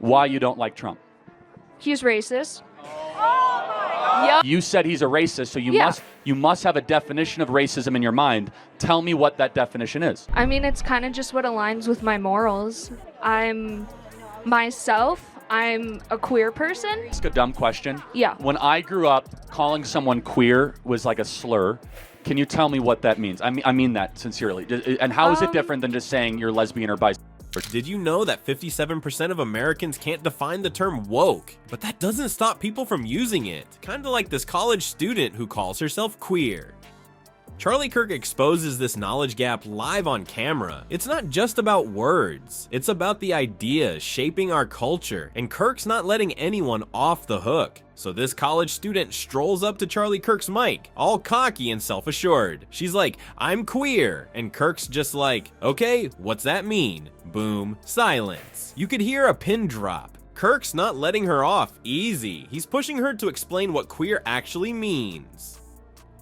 Why you don't like Trump? He's racist. You said he's a racist, so Yeah. you must have a definition of racism in your mind. Tell me what that definition is. I mean, it's kind of just what aligns with my morals. I'm myself. I'm a queer person. It's a dumb question. Yeah. When I grew up, calling someone queer was like a slur. Can you tell me what that means? I mean that sincerely. And how is it different than just saying you're lesbian or bisexual? Did you know that 57% of Americans can't define the term woke? But that doesn't stop people from using it. Kinda like this college student who calls herself queer. Charlie Kirk exposes this knowledge gap live on camera. It's not just about words, it's about the ideas shaping our culture, and Kirk's not letting anyone off the hook. So this college student strolls up to Charlie Kirk's mic, all cocky and self-assured. She's like, "I'm queer," and Kirk's just like, "Okay, what's that mean?" Boom, silence. You could hear a pin drop. Kirk's not letting her off easy. He's pushing her to explain what queer actually means.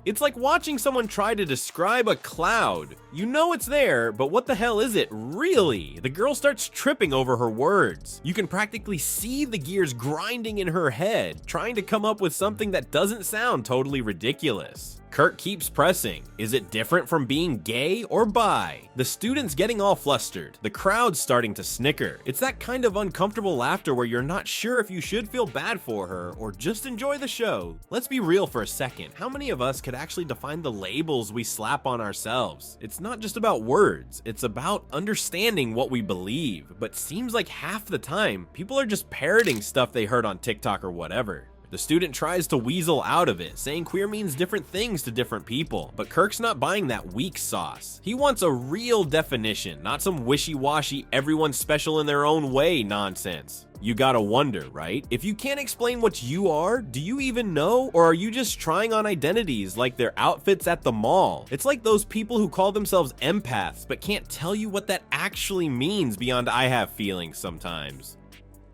It's like watching someone try to describe a cloud. You know it's there, but what the hell is it, really? The girl starts tripping over her words. You can practically see the gears grinding in her head, trying to come up with something that doesn't sound totally ridiculous. Kirk keeps pressing. Is it different from being gay or bi? The student's getting all flustered. The crowd's starting to snicker. It's that kind of uncomfortable laughter where you're not sure if you should feel bad for her or just enjoy the show. Let's be real for a second. How many of us could actually define the labels we slap on ourselves? It's not just about words. It's about understanding what we believe. But seems like half the time, people are just parroting stuff they heard on TikTok or whatever. The student tries to weasel out of it, saying queer means different things to different people, but Kirk's not buying that weak sauce. He wants a real definition, not some wishy-washy, everyone's special in their own way nonsense. You gotta wonder, right? If you can't explain what you are, do you even know? Or are you just trying on identities like their outfits at the mall? It's like those people who call themselves empaths, but can't tell you what that actually means beyond I have feelings sometimes.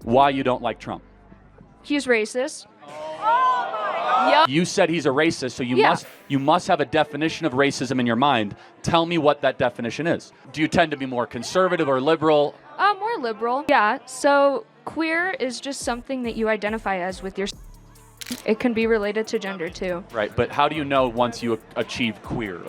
Why you don't like Trump? He's racist. You said he's a racist, so Yeah. you must have a definition of racism in your mind. Tell me what that definition is. Do you tend to be more conservative or liberal? More liberal. Yeah, so queer is just something that you identify as with your. It can be related to gender too. Right, but how do you know once you achieve queer?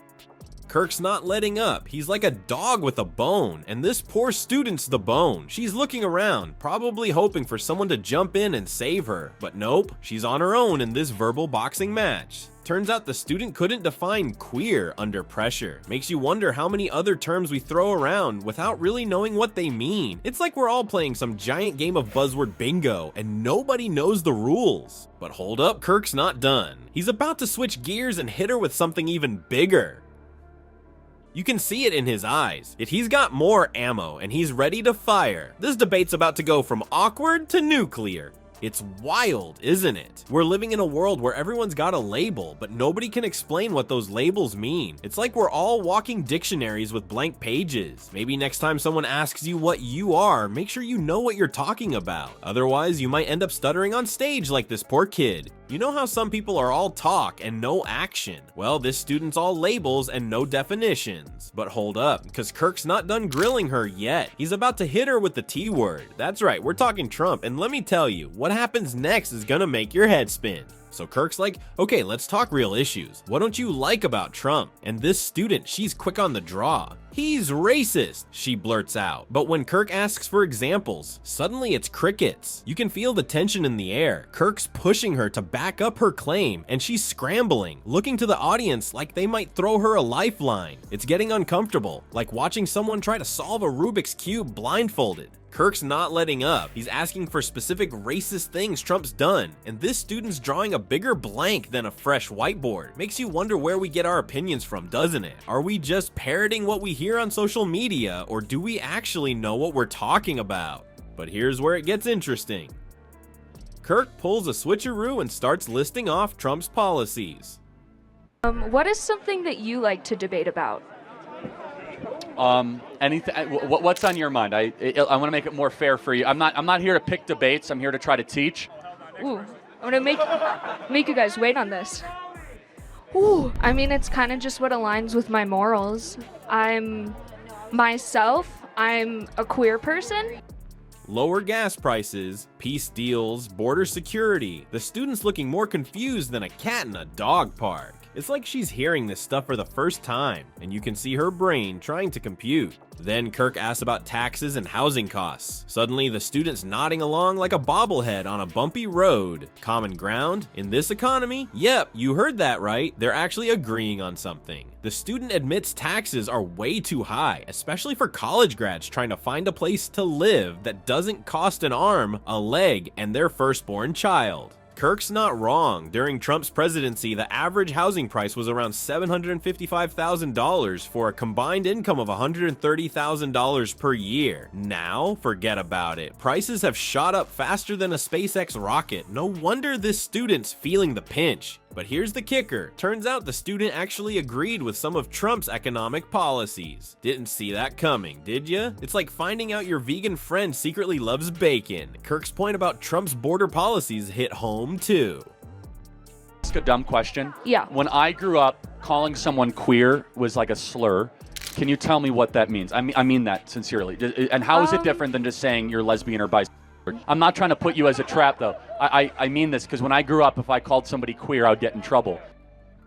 Kirk's not letting up. He's like a dog with a bone, and this poor student's the bone. She's looking around, probably hoping for someone to jump in and save her, but nope, she's on her own in this verbal boxing match. Turns out the student couldn't define queer under pressure. Makes you wonder how many other terms we throw around without really knowing what they mean. It's like we're all playing some giant game of buzzword bingo and nobody knows the rules. But hold up, Kirk's not done. He's about to switch gears and hit her with something even bigger. You can see it in his eyes. He's got more ammo and he's ready to fire. This debate's about to go from awkward to nuclear. It's wild, isn't it? We're living in a world where everyone's got a label, but nobody can explain what those labels mean. It's like we're all walking dictionaries with blank pages. Maybe next time someone asks you what you are, make sure you know what you're talking about. Otherwise, you might end up stuttering on stage like this poor kid. You know how some people are all talk and no action? Well, this student's all labels and no definitions. But hold up, because Kirk's not done grilling her yet. He's about to hit her with the T word. That's right, we're talking Trump, and let me tell you, what happens next is gonna make your head spin. So Kirk's like, okay, let's talk real issues. What don't you like about Trump? And this student, she's quick on the draw. He's racist, she blurts out. But when Kirk asks for examples, suddenly it's crickets. You can feel the tension in the air. Kirk's pushing her to back up her claim, and she's scrambling, looking to the audience like they might throw her a lifeline. It's getting uncomfortable, like watching someone try to solve a Rubik's Cube blindfolded. Kirk's not letting up. He's asking for specific racist things Trump's done, and this student's drawing a bigger blank than a fresh whiteboard. Makes you wonder where we get our opinions from, doesn't it? Are we just parroting what we hear on social media, or do we actually know what we're talking about? But here's where it gets interesting. Kirk pulls a switcheroo and starts listing off Trump's policies. What is something that you like to debate about? Anything? What's on your mind? I want to make it more fair for you. I'm not here to pick debates. I'm here to try to teach. Ooh, I'm gonna make you guys wait on this. Ooh, I mean, it's kind of just what aligns with my morals. I'm myself. I'm a queer person. Lower gas prices, peace deals, border security. The student's looking more confused than a cat in a dog park. It's like she's hearing this stuff for the first time, and you can see her brain trying to compute. Then Kirk asks about taxes and housing costs. Suddenly, the student's nodding along like a bobblehead on a bumpy road. Common ground? In this economy? Yep, you heard that right. They're actually agreeing on something. The student admits taxes are way too high, especially for college grads trying to find a place to live that doesn't cost an arm, a leg, and their firstborn child. Kirk's not wrong. During Trump's presidency, the average housing price was around $755,000 for a combined income of $130,000 per year. Now, forget about it. Prices have shot up faster than a SpaceX rocket. No wonder this student's feeling the pinch. But here's the kicker. Turns out the student actually agreed with some of Trump's economic policies. Didn't see that coming, did ya? It's like finding out your vegan friend secretly loves bacon. Kirk's point about Trump's border policies hit home too. Ask a dumb question. Yeah. When I grew up, calling someone queer was like a slur. Can you tell me what that means? I mean that sincerely. And how is it different than just saying you're lesbian or bisexual? I'm not trying to put you as a trap, though. I mean this because when I grew up, if I called somebody queer, I would get in trouble.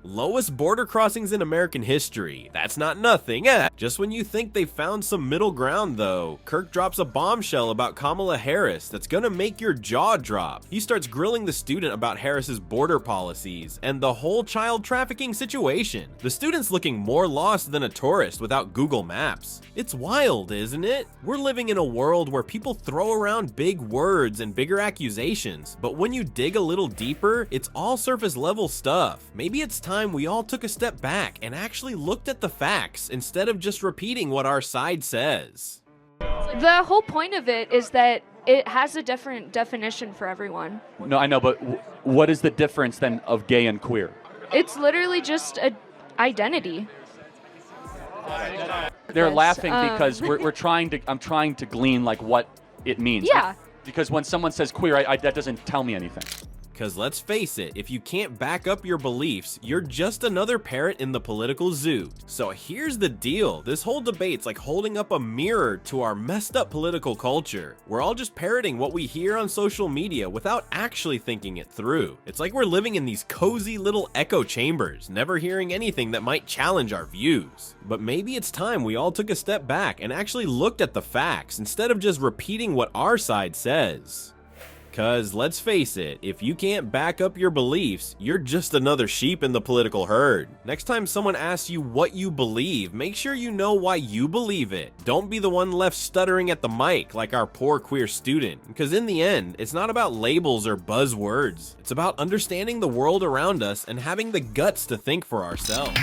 Lowest border crossings in American history. That's not nothing. Just when you think they found some middle ground, though, Kirk drops a bombshell about Kamala Harris that's gonna make your jaw drop. He starts grilling the student about Harris's border policies and the whole child trafficking situation. The student's looking more lost than a tourist without Google Maps. It's wild, isn't it? We're living in a world where people throw around big words and bigger accusations, but when you dig a little deeper, it's all surface level stuff. Maybe it's time we all took a step back and actually looked at the facts instead of just repeating what our side says. The whole point of it is that it has a different definition for everyone. No, I know, but what is the difference then of gay and queer? It's literally just an identity. They're Yes, laughing because I'm trying to glean like what it means. Yeah. Because when someone says queer, that doesn't tell me anything. Because let's face it, if you can't back up your beliefs, you're just another parrot in the political zoo. So here's the deal. This whole debate's like holding up a mirror to our messed up political culture. We're all just parroting what we hear on social media without actually thinking it through. It's like we're living in these cozy little echo chambers, never hearing anything that might challenge our views. But maybe it's time we all took a step back and actually looked at the facts instead of just repeating what our side says. Because let's face it, if you can't back up your beliefs, you're just another sheep in the political herd. Next time someone asks you what you believe, make sure you know why you believe it. Don't be the one left stuttering at the mic like our poor queer student. Because in the end, it's not about labels or buzzwords. It's about understanding the world around us and having the guts to think for ourselves.